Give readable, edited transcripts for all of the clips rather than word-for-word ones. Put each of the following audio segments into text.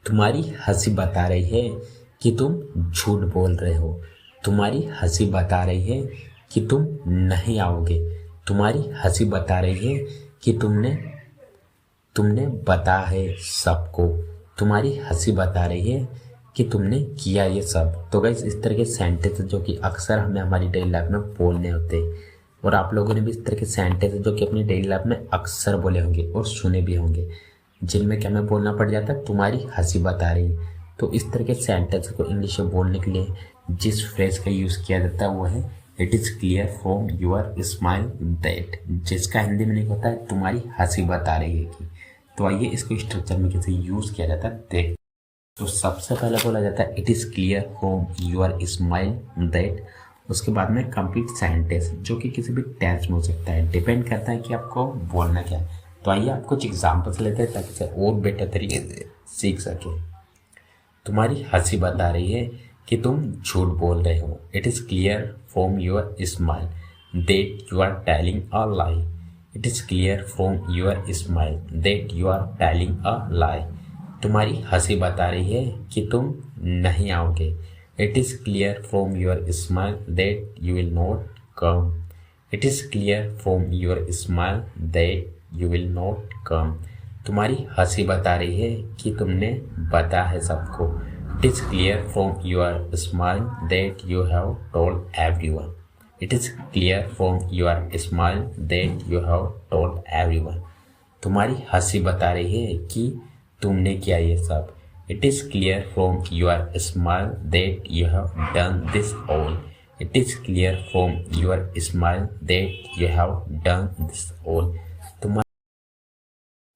तुम्हारी हंसी बता रही है कि तुम झूठ बोल रहे हो। तुम्हारी हंसी बता रही है कि तुम नहीं आओगे। तुम्हारी हंसी बता रही है कि तुमने तुमने बता है सबको। तुम्हारी हंसी बता रही है कि तुमने किया ये सब। तो गाइस इस तरह के सेंटेंस जो कि अक्सर हमें हमारी डेली लाइफ में बोलने होते हैं, और आप लोगों ने भी इस तरह के सेंटेंस जो कि अपनी डेली लाइफ में अक्सर बोले होंगे और सुने भी होंगे, जिनमें क्या हमें बोलना पड़ जाता है तुम्हारी हंसी बता रही है। तो इस तरह के सेंटेंस को इंग्लिश में बोलने के लिए जिस फ्रेज का यूज़ किया जाता है वो है it is clear from your smile that, जिसका हिंदी में नहीं होता है तुम्हारी हंसी बता रही है कि। तो आइए इसको स्ट्रक्चर में कैसे यूज़ किया जाता है देख। तो सबसे पहले बोला जाता है it is clear from your smile that. उसके बाद में कंप्लीट सेंटेंस जो कि किसी भी टेंस में हो सकता है, डिपेंड करता है कि आपको बोलना क्या है। तो आइए आप कुछ एग्जाम्पल्स लेते हैं ताकि इसे और बेटर तरीके से सीख सके। तुम्हारी हंसी बता रही है कि तुम झूठ बोल रहे हो। It is clear from your smile that you are telling a lie. It is clear from your smile that you are telling a lie. तुम्हारी हंसी बता रही है कि तुम नहीं आओगे। It is clear from your smile that you will not come. It is clear from your smile that you will not come. तुम्हारी हंसी बता रही है कि तुमने बता है सबको। It is clear from your smile that you have told everyone. It is clear from your smile that you have told everyone. तुम्हारी हंसी बता रही है कि तुमने किया ये सब। It is clear from your smile that you have done this all. It is clear from your smile that you have done this all.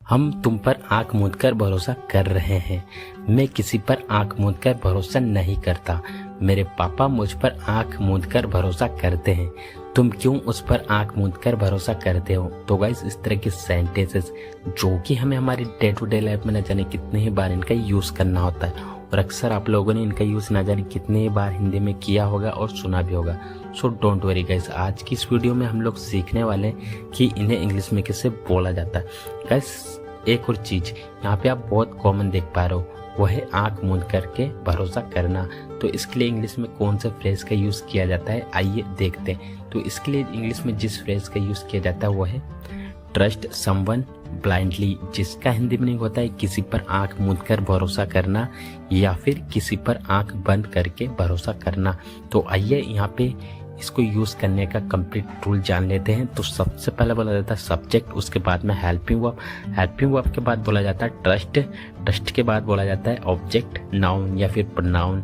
हम तुम पर आंख मूंद कर भरोसा कर रहे हैं। मैं किसी पर आंख मूंद कर भरोसा नहीं करता। मेरे पापा मुझ पर आंख मूंद कर भरोसा करते हैं। तुम क्यों उस पर आंख मूंद कर भरोसा करते हो। तो गाइस इस तरह के सेंटेंसेस जो कि हमें हमारी डे टू डे लाइफ में न जाने कितने ही बार इनका यूज़ करना होता है, और अक्सर आप लोगों ने इनका यूज़ न जाने कितने ही बार हिंदी में किया होगा और सुना भी होगा। सो डोंट वरी गाइस, आज की इस वीडियो में हम लोग सीखने वाले हैं कि इन्हें इंग्लिश में कैसे बोला जाता है। गाइस एक और चीज यहाँ पे आप बहुत कॉमन देख पा रहे हो, वो है आंख मूंद करके भरोसा करना। तो इसके लिए इंग्लिश में कौन से फ्रेज का यूज किया जाता है आइए देखते हैं। तो इसके लिए इंग्लिश में जिस फ्रेज का यूज किया जाता है वो है ट्रस्ट समवन ब्लाइंडली, जिसका हिंदी में होता है किसी पर आंख मूंद कर भरोसा करना या फिर किसी पर आंख बंद करके भरोसा करना। तो आइए यहाँ पे इसको यूज करने का कंप्लीट रूल जान लेते हैं। तो सबसे पहले बोला जाता है सब्जेक्ट, उसके बाद में हेल्पिंग वर्ब, हेल्पिंग वर्ब के बाद बोला जाता है ट्रस्ट, ट्रस्ट के बाद बोला जाता है ऑब्जेक्ट नाउन या फिर प्रोनाउन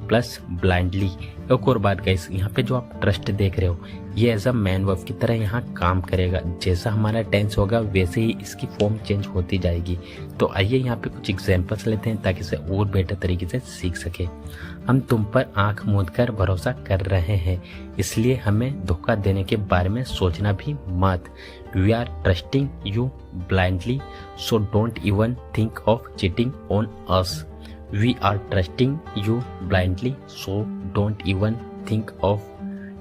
प्लस ब्लाइंडली। एक और बात गाइस, यहाँ पे जो आप ट्रस्ट देख रहे हो ये एज अ मैन वर्ब की तरह यहाँ काम करेगा। जैसा हमारा टेंस होगा वैसे ही इसकी फॉर्म चेंज होती जाएगी। तो आइए यहाँ पे कुछ एग्जांपल्स लेते हैं ताकि इसे और बेटर तरीके से सीख सके। हम तुम पर आंख मूंद कर भरोसा कर रहे हैं, इसलिए हमें धोखा देने के बारे में सोचना भी मत। We are trusting you blindly so don't even think of cheating on us. We are trusting you blindly, so don't even think of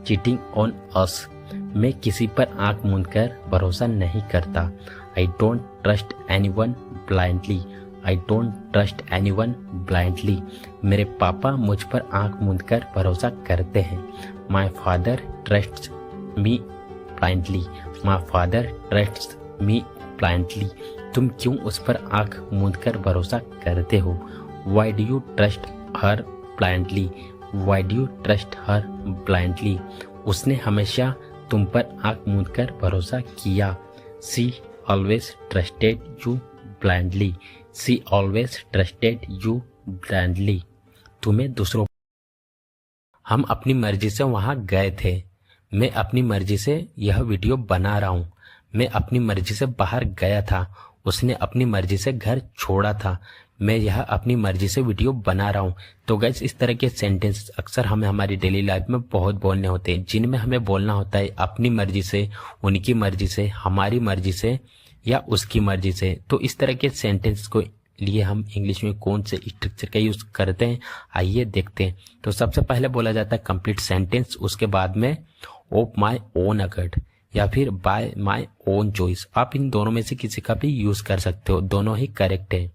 cheating on us. मैं किसी पर आंख मूंद कर भरोसा नहीं करता। I don't trust anyone blindly. I don't trust anyone blindly. मेरे पापा मुझ पर आंख मूंद कर भरोसा करते हैं। My father trusts me blindly. My father trusts me blindly. तुम क्यों उस पर आंख मूंद कर भरोसा करते हो। Why do you trust her blindly? Why do you trust her blindly? उसने हमेशा तुम पर आंख मूंद कर भरोसा किया। She always trusted you blindly. She always trusted you blindly. तुम्हें दूसरों, हम अपनी मर्जी से वहां गए थे। मैं अपनी मर्जी से यह वीडियो बना रहा हूँ। मैं अपनी मर्जी से बाहर गया था। उसने अपनी मर्जी से घर छोड़ा था। मैं यह अपनी मर्जी से वीडियो बना रहा हूँ। तो गाइस इस तरह के सेंटेंस अक्सर हमें हमारी डेली लाइफ में बहुत बोलने होते हैं, जिनमें हमें बोलना होता है अपनी मर्जी से, उनकी मर्जी से, हमारी मर्जी से या उसकी मर्जी से। तो इस तरह के सेंटेंस को लिए हम इंग्लिश में कौन से स्ट्रक्चर का यूज करते हैं आइए देखते हैं। तो सबसे पहले बोला जाता है कंप्लीट सेंटेंस, उसके बाद में ऑफ माई ओन अकॉर्ड या फिर बाय माई ओन चॉइस। आप इन दोनों में से किसी का भी यूज कर सकते हो, दोनों ही करेक्ट है।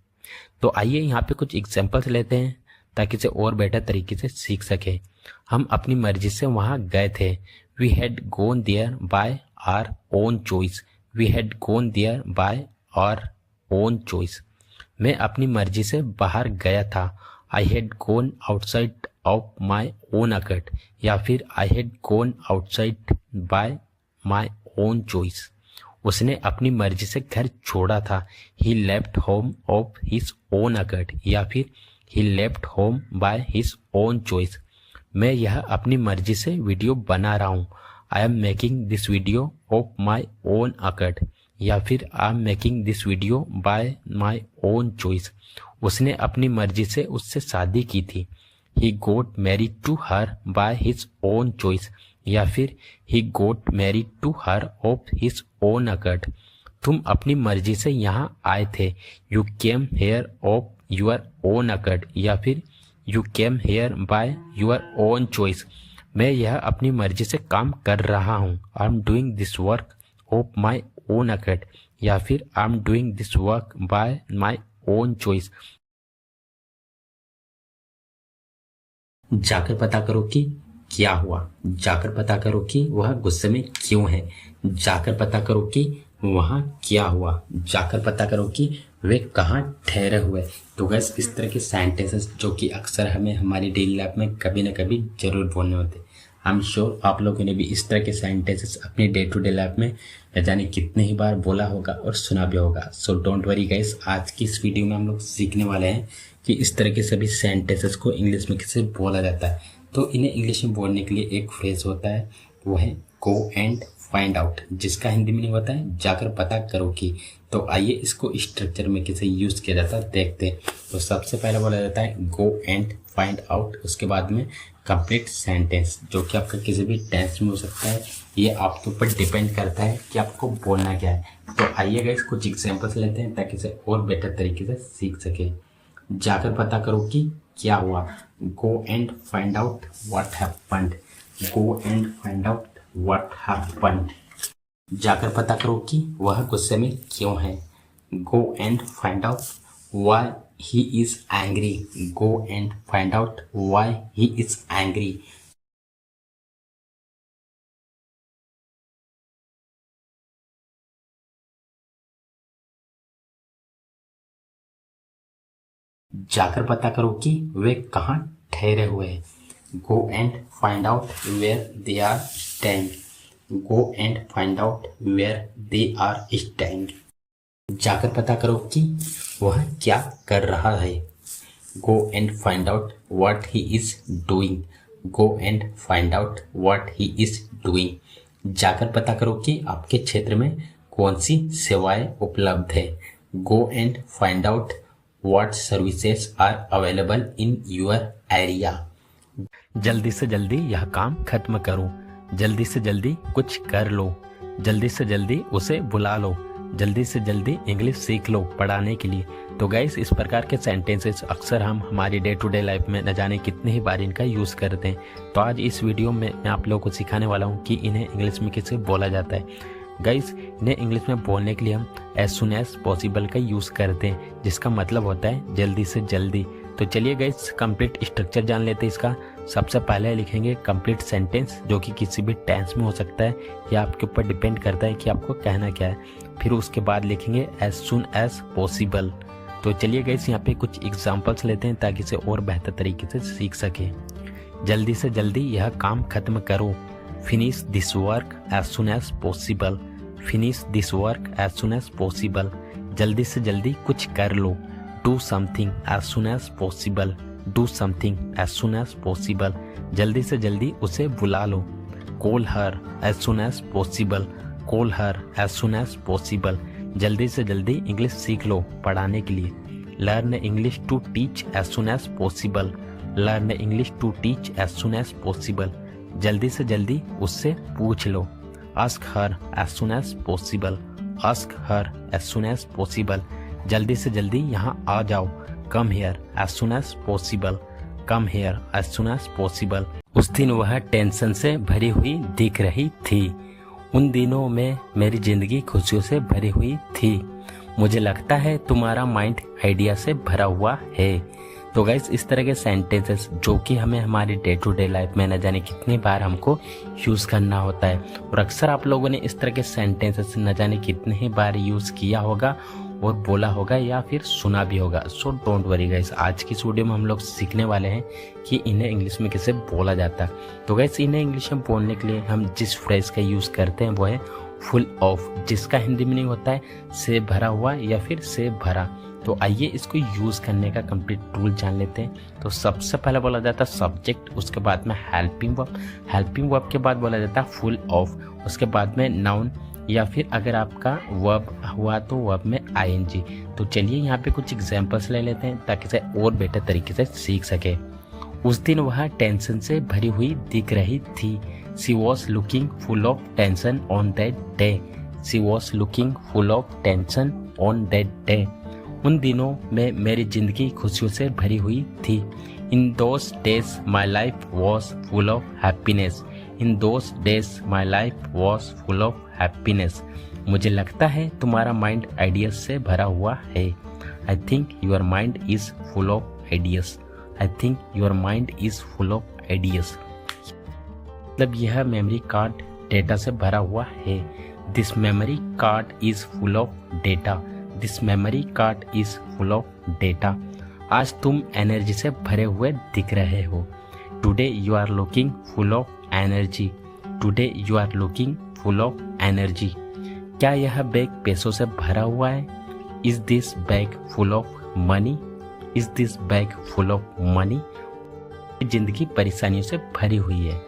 तो आइए यहाँ पे कुछ एग्जाम्पल्स लेते हैं ताकि इसे और बेटर तरीके से सीख सके। हम अपनी मर्जी से वहाँ गए थे। We had gone there by our own choice. We had gone there by our own choice. मैं अपनी मर्जी से बाहर गया था। I had gone outside of my own accord, या फिर I had gone outside by my own choice. उसने अपनी मर्जी से घर छोड़ा था। He left home of his own accord, या फिर he left home by his own choice. मैं यह अपनी मर्जी से वीडियो बना रहा हूँ। I am making this video of my own accord, या फिर I am making this video by my own choice. उसने अपनी मर्जी से उससे शादी की थी। He got married to her by his own choice, या फिर he got married to her of his own accord. तुम अपनी मर्जी से यहाँ आए थे। You came here of your own accord, या फिर you came hair by your own choice. मैं यह अपनी मर्जी से काम कर रहा हूँ। I am doing this work of my own accord, या फिर I am doing this work by my own choice. जाकर पता करो कि क्या हुआ। जाकर पता करो कि वह गुस्से में क्यों है। जाकर पता करो कि वहाँ क्या हुआ। जाकर पता करो कि वे कहाँ ठहरे हुए। तो गैस इस तरह के सेंटेंसेस जो कि अक्सर हमें हमारी डेली लाइफ में कभी ना कभी जरूर बोलने होते हैं। आई एम श्योर आप लोगों ने भी इस तरह के सेंटेंसेस अपनी डे टू डे लाइफ में न जाने कितने ही बार बोला होगा और सुना भी होगा। सो डोंट वरी गाइस, आज की इस वीडियो में हम लोग सीखने वाले हैं कि इस तरह के सभी सेंटेंसेस को इंग्लिश में कैसे बोला जाता है। तो इन्हें इंग्लिश में बोलने के लिए एक फ्रेज होता है, वो है गो एंड फाइंड आउट, जिसका हिंदी मीनिंग होता है जाकर पता करो कि। तो आइए इसको स्ट्रक्चर में कैसे यूज किया जाता है देखते हैं। तो सबसे पहले बोला जाता है गो एंड फाइंड आउट, उसके बाद में कंप्लीट सेंटेंस, जो कि आपका किसी भी टेंस में हो सकता है। ये आपके ऊपर डिपेंड करता है कि आपको बोलना क्या है। तो आइए गाइस कुछ एग्जांपल्स लेते हैं ताकि इसे और बेटर तरीके से सीख सके। जाकर पता करो कि क्या हुआ। Go and find out what happened. Go and find out what happened. जाकर पता करो कि वह गुस्से में क्यों है। Go and find out why he is angry. Go and find out why he is angry. जाकर पता करो कि वे कहाँ ठहरे हुए हैं। Go and find out where they are staying. Go and find out where they are staying. जाकर पता करो कि वह क्या कर रहा है। Go and find out what he is doing. Go and find out what he is doing. जाकर पता करो कि आपके क्षेत्र में कौन सी सेवाएं उपलब्ध है। Go and find out what services are available in your area. जल्दी से जल्दी यह काम खत्म करो। जल्दी से जल्दी कुछ कर लो। जल्दी से जल्दी उसे बुला लो। जल्दी से जल्दी इंग्लिश सीख लो पढ़ाने के लिए। तो गाइस इस प्रकार के सेंटेंसेस अक्सर हम हमारी डे टू डे लाइफ में न जाने कितने ही बार इनका यूज़ करते हैं। तो आज इस वीडियो में मैं आप लोगों को सिखाने वाला हूँ कि इन्हें इंग्लिश में कैसे बोला जाता है। गाइस इन्हें इंग्लिश में बोलने के लिए हम एज सुन एज पॉसिबल का यूज़ करते हैं, जिसका मतलब होता है जल्दी से जल्दी। तो चलिए गाइस कंप्लीट स्ट्रक्चर जान लेते हैं इसका। सबसे पहले लिखेंगे कंप्लीट सेंटेंस, जो कि किसी भी टेंस में हो सकता है या आपके ऊपर डिपेंड करता है कि आपको कहना क्या है। फिर उसके बाद लिखेंगे एज सुन एज पॉसिबल। तो चलिए गाइस यहाँ पे कुछ एग्जांपल्स लेते हैं ताकि इसे और बेहतर तरीके से सीख सके। जल्दी से जल्दी यह काम खत्म करो। Finish this work as soon as possible. Finish this work as soon as possible. जल्दी से जल्दी कुछ कर लो। Do something as soon as possible. Do something as soon as possible. जल्दी से जल्दी उसे बुला लो। Call her as soon as possible. Call her as soon as possible. जल्दी से जल्दी इंग्लिश सीख लो पढ़ाने के लिए। Learn English to teach as soon as possible. Learn English to teach as soon as possible. जल्दी से जल्दी उससे पूछ लो। Ask her as soon as possible. Ask her as soon as possible. जल्दी से जल्दी यहाँ आ जाओ। Come here as soon as possible. Come here as soon as possible. उस दिन वह टेंशन से भरी हुई दिख रही थी। उन दिनों में मेरी जिंदगी खुशियों से भरी हुई थी। मुझे लगता है तुम्हारा माइंड आइडिया से भरा हुआ है। तो गाइस इस तरह के सेंटेंसेस जो कि हमें हमारी डे टू डे लाइफ में न जाने कितनी बार हमको यूज़ करना होता है, और अक्सर आप लोगों ने इस तरह के सेंटेंसेस न जाने कितने ही बार यूज़ किया होगा और बोला होगा या फिर सुना भी होगा। सो डोंट वरी गाइस, आज की इस वीडियो में हम लोग सीखने वाले हैं कि इन्हें इंग्लिश में कैसे बोला जाता है। तो गाइस इन्हें इंग्लिश में बोलने के लिए हम जिस फ्रेज का यूज़ करते हैं वो है फुल ऑफ, जिसका हिंदी मीनिंग होता है से भरा हुआ या फिर से भरा। तो आइए इसको यूज़ करने का कंप्लीट टूल जान लेते हैं। तो सबसे पहले बोला जाता है सब्जेक्ट, उसके बाद में हेल्पिंग वर्ब, हेल्पिंग वर्ब के बाद बोला जाता है फुल ऑफ, उसके बाद में नाउन या फिर अगर आपका वर्ब हुआ तो वर्ब में आईएनजी। तो चलिए यहाँ पे कुछ एग्जांपल्स ले लेते हैं ताकि इसे और बेहतर तरीके से सीख सके। उस दिन वह टेंशन से भरी हुई दिख रही थी। She was looking full of tension on that day. She was looking full of tension on that day. उन दिनों में मेरी जिंदगी खुशियों से भरी हुई थी। In those days my life was full of happiness. In those days my life was full of happiness. मुझे लगता है तुम्हारा माइंड आइडियाज से भरा हुआ है। I think your mind is full of ideas. I think your mind is full of ideas मतलब यह मेमोरी कार्ड डेटा से भरा हुआ है। This memory card is full of data. This memory card is full of data. आज तुम energy से भरे हुए दिख रहे हो। Today you are looking full of energy. Today you are looking full of energy. क्या यह बैग पैसों से भरा हुआ है? Is this bag full of money? Is this bag full of money? जिंदगी परेशानियों से भरी हुई है।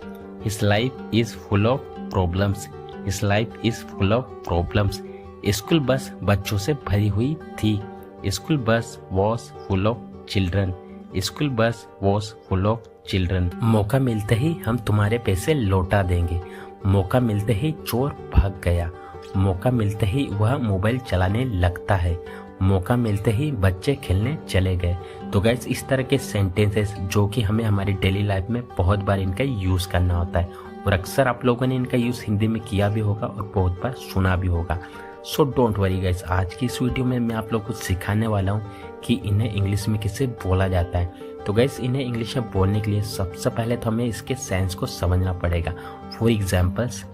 His life is full of problems. His life is full of problems. School bus बच्चों से भरी हुई थी। School bus was full of children. School bus was full of children. मौका मिलते ही हम तुम्हारे पैसे लौटा देंगे। मौका मिलते ही चोर भाग गया। मौका मिलते ही वह मोबाइल चलाने लगता है। मौका मिलते ही बच्चे खेलने चले गए। तो गाइस इस तरह के सेंटेंसेस जो कि हमें हमारी डेली लाइफ में बहुत बार इनका यूज़ करना होता है, और अक्सर आप लोगों ने इनका यूज़ हिंदी में किया भी होगा और बहुत बार सुना भी होगा। सो डोंट वरी गाइस, आज की इस वीडियो में मैं आप लोग को सिखाने वाला हूँ कि इन्हें इंग्लिश में कैसे बोला जाता है। तो गाइस इन्हें इंग्लिश में बोलने के लिए सबसे पहले तो हमें इसके सेंस को समझना पड़ेगा। फॉर एग्जाम्पल्स,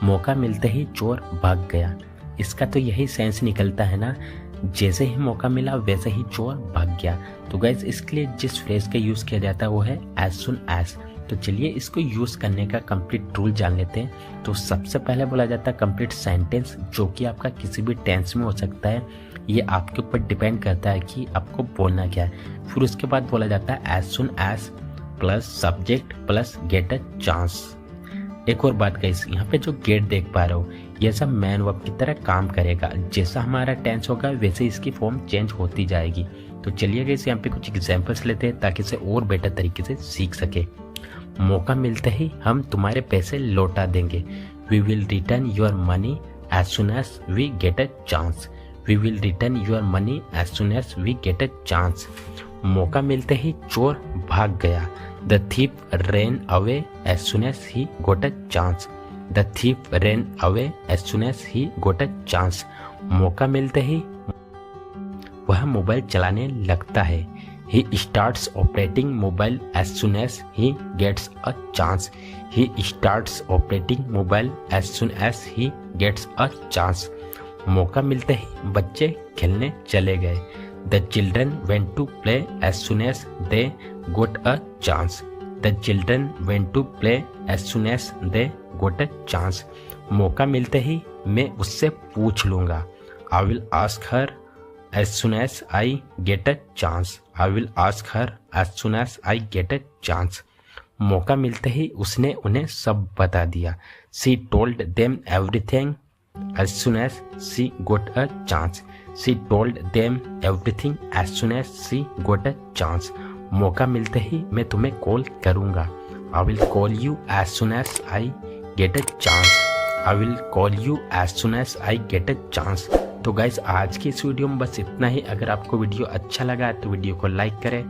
मौका मिलते ही चोर भाग गया। इसका तो यही सेंस निकलता है ना, जैसे ही मौका मिला वैसे ही चोर भाग गया। तो गाइस इसके लिए जिस फ्रेज का यूज़ किया जाता है वो है एज सुन एज। तो चलिए इसको यूज़ करने का कंप्लीट रूल जान लेते हैं। तो सबसे पहले बोला जाता है कंप्लीट सेंटेंस, जो कि आपका किसी भी टेंस में हो सकता है। ये आपके ऊपर डिपेंड करता है कि आपको बोलना क्या है। फिर उसके बाद बोला जाता है as soon as plus subject plus get a chance. एक और बात गाइस, यहाँ पे जो गेट देख पा रहे हो ये सब मैन वर्ब की तरह काम करेगा। जैसा हमारा टेंस होगा वैसे इसकी फॉर्म चेंज होती जाएगी। तो चलिए गाइस यहाँ पे कुछ एग्जांपल्स लेते हैं ताकि इसे और बेटर तरीके से सीख सके। मौका मिलते ही हम तुम्हारे पैसे लौटा देंगे। We will return your money as soon as we get a chance. We will return your money as soon as we get a chance. मौका मिलते ही चोर भाग गया। The thief ran away as soon as he got a chance. The thief ran away as soon as he got a chance. मौका मिलते ही वह mobile चलाने लगता है। He starts operating mobile as soon as he gets a chance. He starts operating mobile as soon as he gets a chance. मौका मिलते ही बच्चे खेलने चले गए। The children went to play as soon as they got a chance. The children went to play as soon as they got a chance. मौका मिलते ही मैं उससे पूछ लूँगा। I will ask her as soon as I get a chance. I will ask her as soon as I get a chance. मौका मिलते ही उसने उन्हें सब बता दिया। She told them everything as soon as she got a chance. She told them everything as soon as she got a chance. मौका मिलते ही मैं तुम्हें कॉल करूँगा। I will call you as soon as I get a chance. I will call you as soon as I get a chance. तो guys आज की इस video में बस इतना ही। अगर आपको वीडियो अच्छा लगा तो वीडियो को लाइक करें।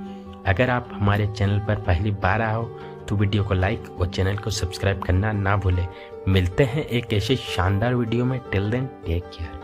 अगर आप हमारे चैनल पर पहली बार आए हो तो वीडियो को लाइक और चैनल को सब्सक्राइब करना ना भूलें। मिलते हैं एक ऐसे शानदार वीडियो में। Till then take care.